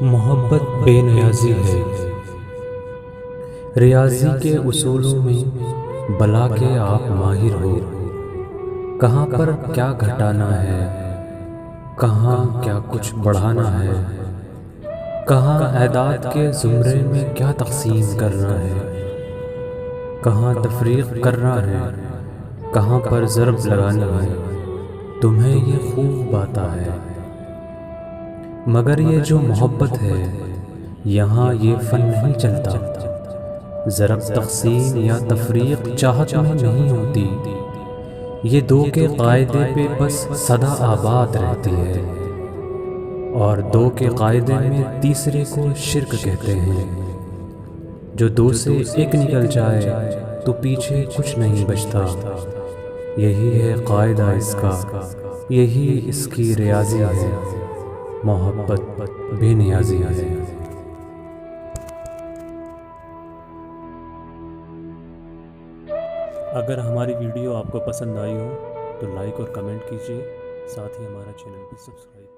मोहब्बत बेनियाज़ी है। रियाज़ी के उसूलों में भला के आप माहिर हो। कहाँ पर क्या घटाना है, कहाँ क्या कुछ बढ़ाना है, कहाँ एदाद के ज़ुमरे में क्या तक़सीम करना है, कहाँ तफरीक करना है, कहाँ पर ज़रब लगानी है, तुम्हें ये खूब आता है। मगर ये जो मोहब्बत है, यहाँ ये फ़न नहीं चलता। ज़रब तक़सीम या तफरीक चाहत में नहीं होती। ये दो के कायदे पे बस सदा आबाद रहती है। और दो के कायदे में तीसरे को शिर्क कहते हैं। जो दो से एक निकल जाए तो पीछे कुछ नहीं बचता। यही है कायदा इसका, यही इसकी रियाज़ी है। मोहब्बत बेनियाज़ी है। अगर हमारी वीडियो आपको पसंद आई हो तो लाइक और कमेंट कीजिए, साथ ही हमारा चैनल भी सब्सक्राइब